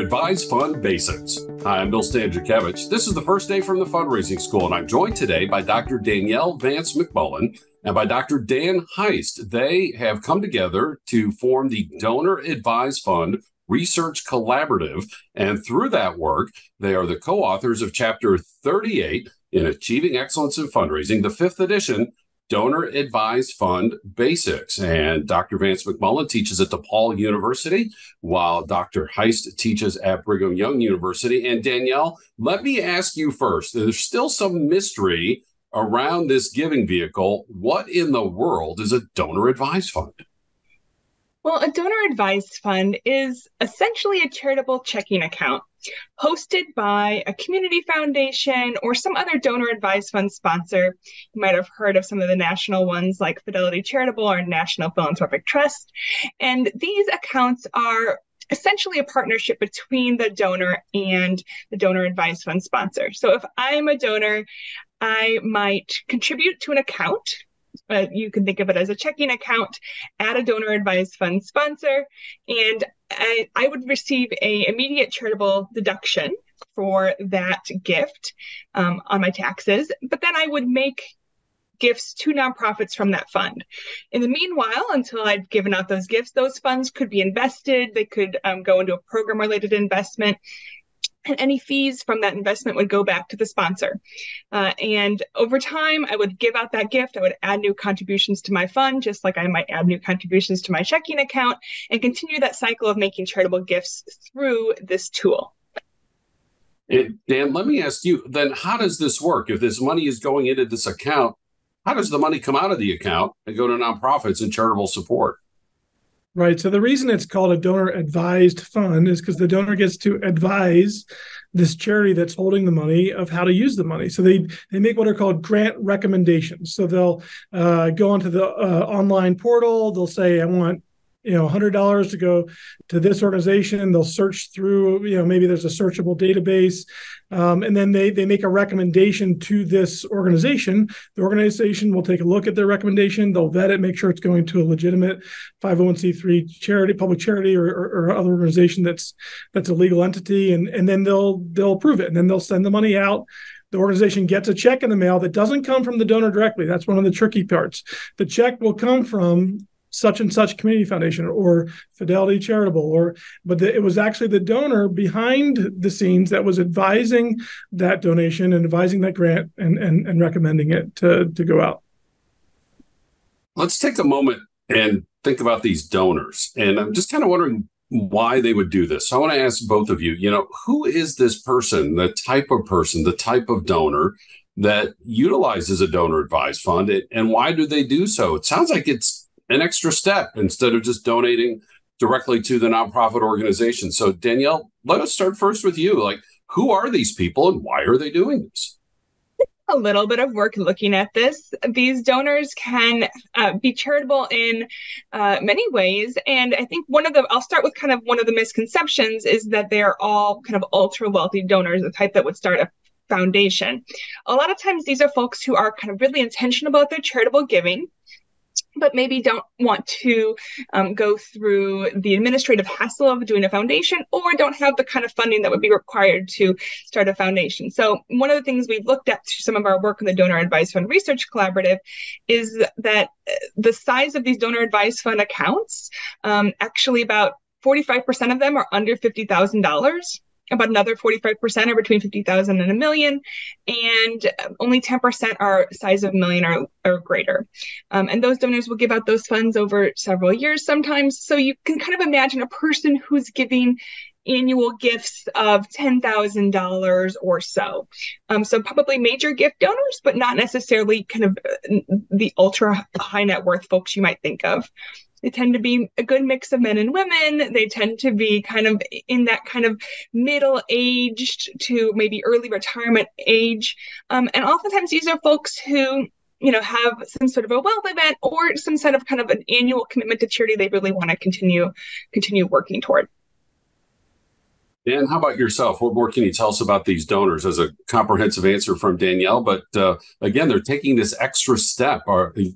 Advised Fund Basics. Hi, I'm Bill Stanczykiewicz. This is the first day from the fundraising school, and I'm joined today by Dr. Danielle Vance McMullen and by Dr. Dan Heist. They have come together to form the Donor Advised Fund Research Collaborative, and through that work, they are the co-authors of Chapter 38 in Achieving Excellence in Fundraising, the 5th edition, Donor Advised Fund Basics. And Dr. Vance McMullen teaches at DePaul University, while Dr. Heist teaches at Brigham Young University. And Danielle, let me ask you first, there's still some mystery around this giving vehicle. What in the world is a donor advised fund? Well, a donor advised fund is essentially a charitable checking account hosted by a community foundation or some other donor advised fund sponsor. You might have heard of some of the national ones like Fidelity Charitable or National Philanthropic Trust. And these accounts are essentially a partnership between the donor and the donor advised fund sponsor. So if I'm a donor, I might contribute to an account. You can think of it as a checking account at a donor advised fund sponsor, and I would receive an immediate charitable deduction for that gift on my taxes, but then I would make gifts to nonprofits from that fund. In the meanwhile, until I've given out those gifts, those funds could be invested. They could go into a program-related investment, and any fees from that investment would go back to the sponsor. And over time, I would give out that gift. I would add new contributions to my fund, just like I might add new contributions to my checking account, and continue that cycle of making charitable gifts through this tool. And Dan, let me ask you, then how does this work? If this money is going into this account, how does the money come out of the account and go to nonprofits and charitable support? Right. So the reason it's called a donor advised fund is because the donor gets to advise this charity that's holding the money of how to use the money. So they make what are called grant recommendations. So they'll go onto the online portal. They'll say, I want $100 to go to this organization. They'll search through, maybe there's a searchable database. And then they make a recommendation to this organization. The organization will take a look at their recommendation. They'll vet it, make sure it's going to a legitimate 501c3 charity, public charity, or other organization that's a legal entity. And then they'll approve it. And then they'll send the money out. The organization gets a check in the mail that doesn't come from the donor directly. That's one of the tricky parts. The check will come from such and such community foundation or Fidelity Charitable, but it was actually the donor behind the scenes that was advising that donation and advising that grant and recommending it to go out. Let's take a moment and think about these donors. And I'm just kind of wondering why they would do this. So I want to ask both of you, who is this person, the type of donor that utilizes a donor advised fund, and why do they do so? It sounds like it's an extra step instead of just donating directly to the nonprofit organization. So Danielle, let us start first with you. Who are these people and why are they doing this? A little bit of work looking at this. These donors can be charitable in many ways. And I think I'll start with kind of one of the misconceptions is that they're all kind of ultra wealthy donors, the type that would start a foundation. A lot of times these are folks who are kind of really intentional about their charitable giving, but maybe don't want to go through the administrative hassle of doing a foundation or don't have the kind of funding that would be required to start a foundation. So one of the things we've looked at through some of our work in the Donor Advised Fund Research Collaborative is that the size of these donor advised fund accounts, actually about 45% of them are under $50,000. About another 45% are between 50,000 and $1 million, and only 10% are size of $1 million or greater. And those donors will give out those funds over several years sometimes. So you can kind of imagine a person who's giving annual gifts of $10,000 or so. So probably major gift donors, but not necessarily kind of the ultra high net worth folks you might think of. They tend to be a good mix of men and women. They tend to be kind of in that kind of middle-aged to maybe early retirement age. And oftentimes these are folks who, have some sort of a wealth event or some sort of kind of an annual commitment to charity they really want to continue working toward. Dan, how about yourself? What more can you tell us about these donors? As a comprehensive answer from Danielle, but again, they're taking this extra step.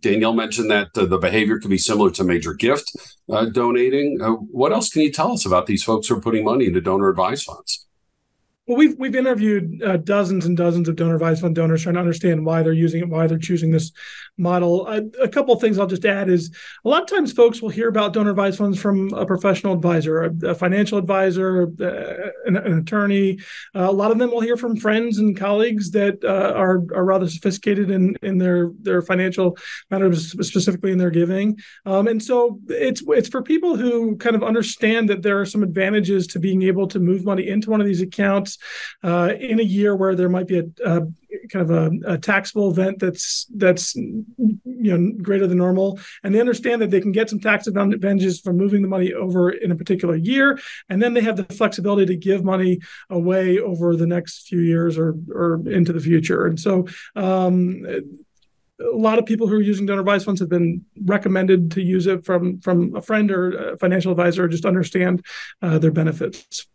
Danielle mentioned that the behavior can be similar to major gift donating. What else can you tell us about these folks who are putting money into donor advised funds? Well, we've interviewed dozens and dozens of donor advised fund donors trying to understand why they're using it, why they're choosing this model. A couple of things I'll just add is a lot of times folks will hear about donor advised funds from a professional advisor, a financial advisor, an attorney. A lot of them will hear from friends and colleagues that are rather sophisticated in their financial matters, specifically in their giving. And so it's for people who kind of understand that there are some advantages to being able to move money into one of these accounts in a year where there might be a kind of a taxable event that's greater than normal, and they understand that they can get some tax advantages from moving the money over in a particular year, and then they have the flexibility to give money away over the next few years or into the future. And so a lot of people who are using donor advised funds have been recommended to use it from a friend or a financial advisor, or just understand their benefits.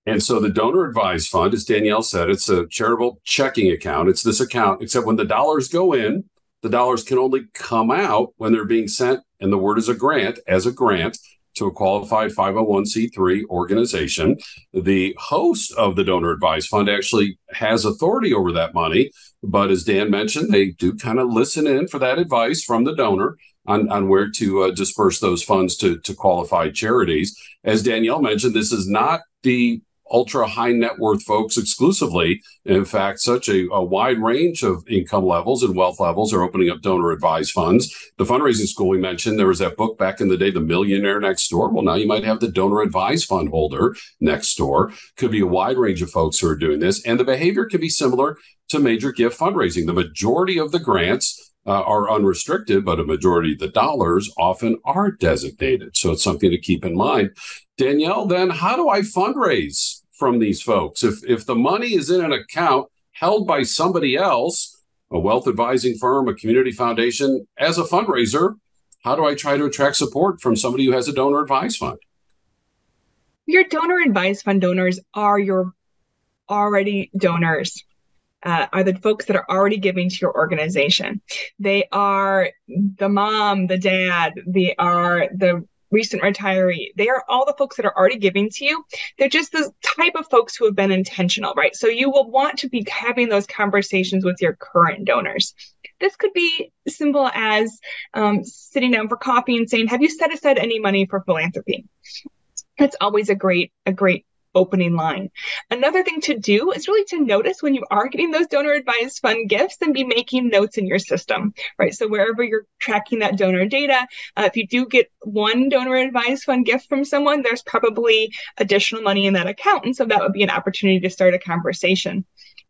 And so the donor advised fund, as Danielle said, it's a charitable checking account. It's this account, except when the dollars go in, the dollars can only come out when they're being sent, and the word is a grant, to a qualified 501c3 organization. The host of the donor advised fund actually has authority over that money. But as Dan mentioned, they do kind of listen in for that advice from the donor on where to disperse those funds to qualified charities. As Danielle mentioned, this is not the ultra high net worth folks exclusively. In fact, such a wide range of income levels and wealth levels are opening up donor advised funds. The fundraising school we mentioned, there was that book back in the day, The Millionaire Next Door. Well, now you might have the donor advised fund holder next door. Could be a wide range of folks who are doing this. And the behavior can be similar to major gift fundraising. The majority of the grants are unrestricted, but a majority of the dollars often are designated. So it's something to keep in mind. Danielle, then how do I fundraise from these folks? If the money is in an account held by somebody else, a wealth advising firm, a community foundation, as a fundraiser, how do I try to attract support from somebody who has a donor advised fund? Your donor advised fund donors are your already donors. Are the folks that are already giving to your organization. They are the mom, the dad, they are the recent retiree. They are all the folks that are already giving to you. They're just the type of folks who have been intentional, right? So you will want to be having those conversations with your current donors. This could be simple as sitting down for coffee and saying, have you set aside any money for philanthropy? That's always a great opening line. Another thing to do is really to notice when you are getting those donor advised fund gifts and be making notes in your system, right? So wherever you're tracking that donor data, if you do get one donor advised fund gift from someone, there's probably additional money in that account. And so that would be an opportunity to start a conversation.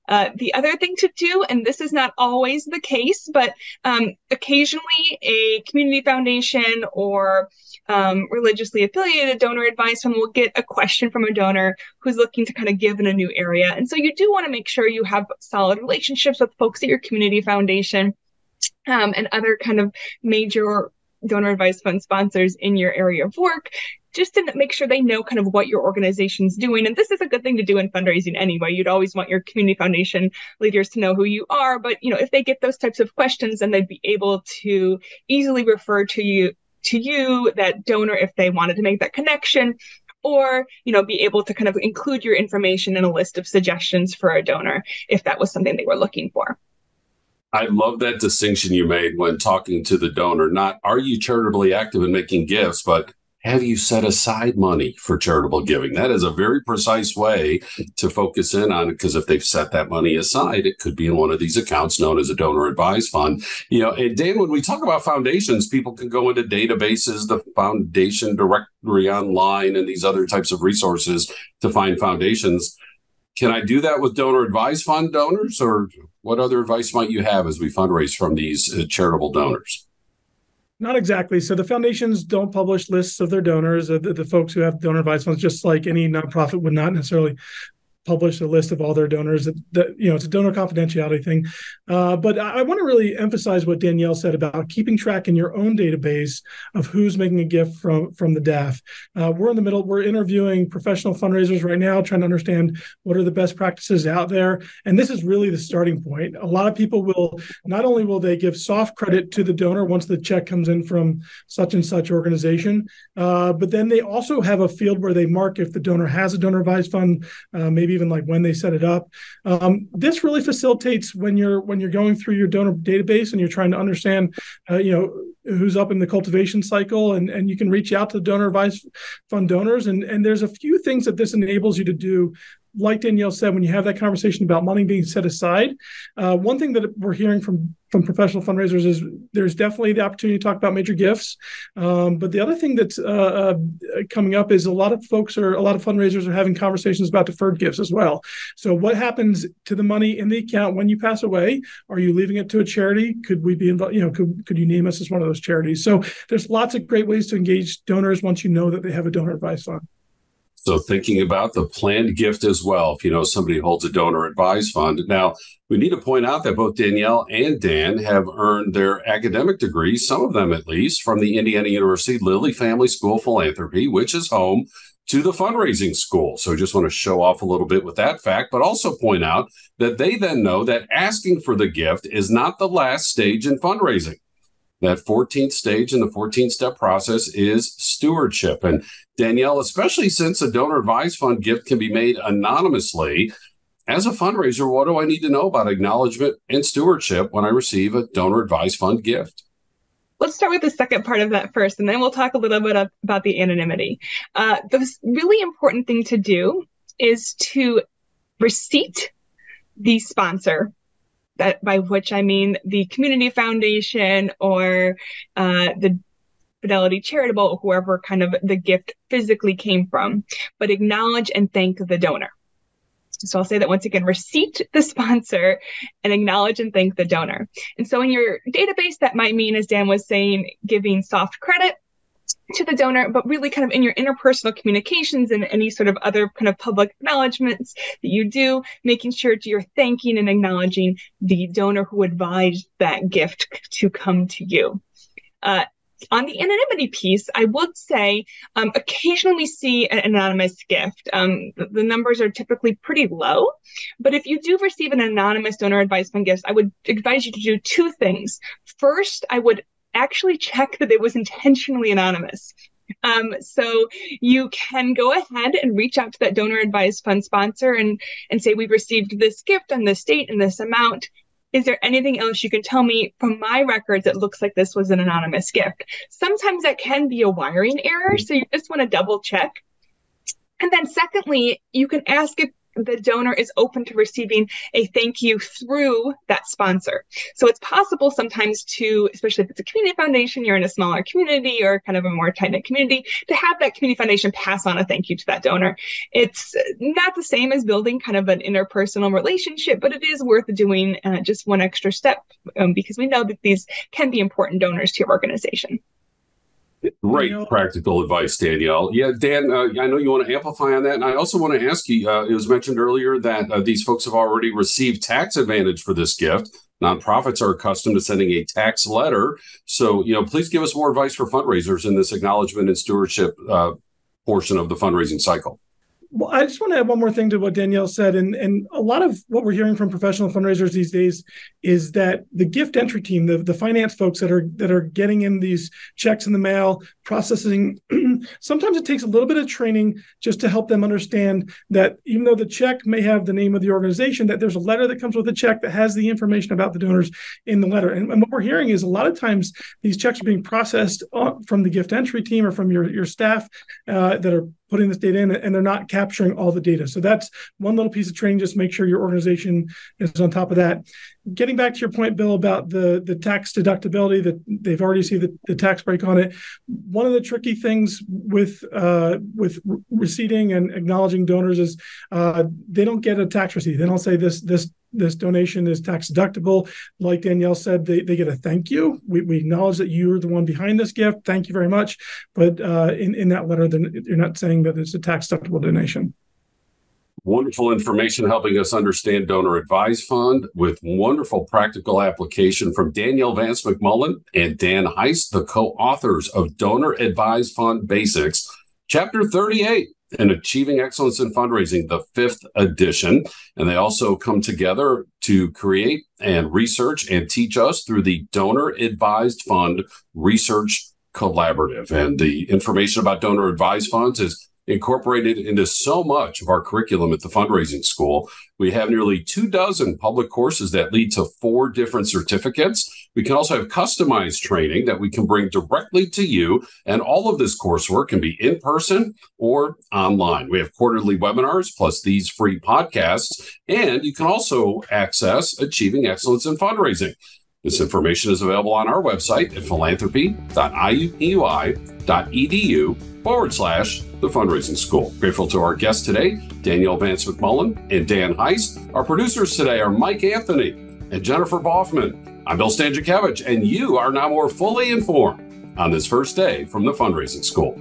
The other thing to do, and this is not always the case, but occasionally a community foundation or religiously affiliated donor advised fund will get a question from a donor who's looking to kind of give in a new area. And so you do want to make sure you have solid relationships with folks at your community foundation and other kind of major donor advised fund sponsors in your area of work, just to make sure they know kind of what your organization's doing. And this is a good thing to do in fundraising anyway. You'd always want your community foundation leaders to know who you are. But, if they get those types of questions, then they'd be able to easily refer to you, that donor, if they wanted to make that connection, or, be able to kind of include your information in a list of suggestions for a donor if that was something they were looking for. I love that distinction you made when talking to the donor. Not, are you charitably active in making gifts, but have you set aside money for charitable giving? That is a very precise way to focus in on it, because if they've set that money aside, it could be in one of these accounts known as a donor advised fund. And Dan, when we talk about foundations, people can go into databases, the foundation directory online, and these other types of resources to find foundations. Can I do that with donor advised fund donors, or what other advice might you have as we fundraise from these charitable donors? Not exactly. So the foundations don't publish lists of their donors, the folks who have donor advised funds, just like any nonprofit would not necessarily publish a list of all their donors. That it's a donor confidentiality thing. But I want to really emphasize what Danielle said about keeping track in your own database of who's making a gift from the DAF. We're in the middle. We're interviewing professional fundraisers right now, trying to understand what are the best practices out there. And this is really the starting point. A lot of people will not only will they give soft credit to the donor once the check comes in from such and such organization, but then they also have a field where they mark if the donor has a donor advised fund, maybe even like when they set it up. This really facilitates when you're going through your donor database and you're trying to understand, who's up in the cultivation cycle, and you can reach out to the donor advised fund donors. And there's a few things that this enables you to do. Like Danielle said, when you have that conversation about money being set aside, one thing that we're hearing from professional fundraisers is there's definitely the opportunity to talk about major gifts. But the other thing that's coming up is a lot of fundraisers are having conversations about deferred gifts as well. So what happens to the money in the account when you pass away? Are you leaving it to a charity? Could we be involved? Could you name us as one of those charities? So there's lots of great ways to engage donors once you know that they have a donor advised fund. So thinking about the planned gift as well, if somebody holds a donor advised fund. Now, we need to point out that both Danielle and Dan have earned their academic degrees, some of them at least, from the Indiana University Lilly Family School of Philanthropy, which is home to the fundraising school. So just want to show off a little bit with that fact, but also point out that they then know that asking for the gift is not the last stage in fundraising. That 14th stage in the 14-step process is stewardship. And Danielle, especially since a donor advised fund gift can be made anonymously, as a fundraiser, what do I need to know about acknowledgement and stewardship when I receive a donor advised fund gift? Let's start with the second part of that first, and then we'll talk a little bit about the anonymity. The really important thing to do is to receipt the sponsor, that by which I mean the community foundation or the Fidelity Charitable, or whoever kind of the gift physically came from, but acknowledge and thank the donor. So I'll say that once again, receipt the sponsor and acknowledge and thank the donor. And so in your database, that might mean, as Dan was saying, giving soft credit to the donor, but really kind of in your interpersonal communications and any sort of other kind of public acknowledgments that you do, making sure you're thanking and acknowledging the donor who advised that gift to come to you. On the anonymity piece, I would say occasionally we see an anonymous gift. The numbers are typically pretty low, but if you do receive an anonymous donor advised fund gift, I would advise you to do two things. First, I would actually check that it was intentionally anonymous. So you can go ahead and reach out to that donor advised fund sponsor and say, we've received this gift on this date and this amount. Is there anything else you can tell me from my records? It looks like this was an anonymous gift. Sometimes that can be a wiring error, so you just want to double check. And then secondly, you can ask if the donor is open to receiving a thank you through that sponsor. So it's possible sometimes to, especially if it's a community foundation, you're in a smaller community or kind of a more tight-knit community, to have that community foundation pass on a thank you to that donor. It's not the same as building kind of an interpersonal relationship, but it is worth doing just one extra step because we know that these can be important donors to your organization. Great practical advice, Danielle. Yeah, Dan, I know you want to amplify on that. And I also want to ask you, it was mentioned earlier that these folks have already received tax advantage for this gift. Nonprofits are accustomed to sending a tax letter. So, please give us more advice for fundraisers in this acknowledgement and stewardship portion of the fundraising cycle. Well, I just want to add one more thing to what Danielle said. And a lot of what we're hearing from professional fundraisers these days is that the gift entry team, the finance folks that are getting in these checks in the mail, processing, sometimes it takes a little bit of training just to help them understand that even though the check may have the name of the organization, that there's a letter that comes with the check that has the information about the donors in the letter. And what we're hearing is a lot of times these checks are being processed from the gift entry team or from your staff that are putting this data in, and they're not capturing all the data. So that's one little piece of training, just make sure your organization is on top of that. Getting back to your point, Bill, about the tax deductibility, that they've already seen the tax break on it. One of the tricky things with receipting and acknowledging donors is they don't get a tax receipt. They don't say this donation is tax deductible. Like Danielle said, they get a thank you. We acknowledge that you're the one behind this gift. Thank you very much. But in that letter, then you're not saying that it's a tax deductible donation. Wonderful information helping us understand Donor Advised Fund with wonderful practical application from Danielle Vance McMullen and Dan Heist, the co-authors of Donor Advised Fund Basics, Chapter 38, in Achieving Excellence in Fundraising, the 5th edition. And they also come together to create and research and teach us through the Donor Advised Fund Research Collaborative. And the information about donor advised funds is incorporated into so much of our curriculum at the fundraising school. We have nearly 24 public courses that lead to 4 different certificates. We can also have customized training that we can bring directly to you. And all of this coursework can be in person or online. We have quarterly webinars plus these free podcasts. And you can also access Achieving Excellence in Fundraising. This information is available on our website at philanthropy.iupui.edu/the fundraising school. Grateful to our guests today, Danielle Vance McMullen and Dan Heist. Our producers today are Mike Anthony and Jennifer Boffman. I'm Bill Stanczykiewicz, and you are now more fully informed on this first day from the fundraising school.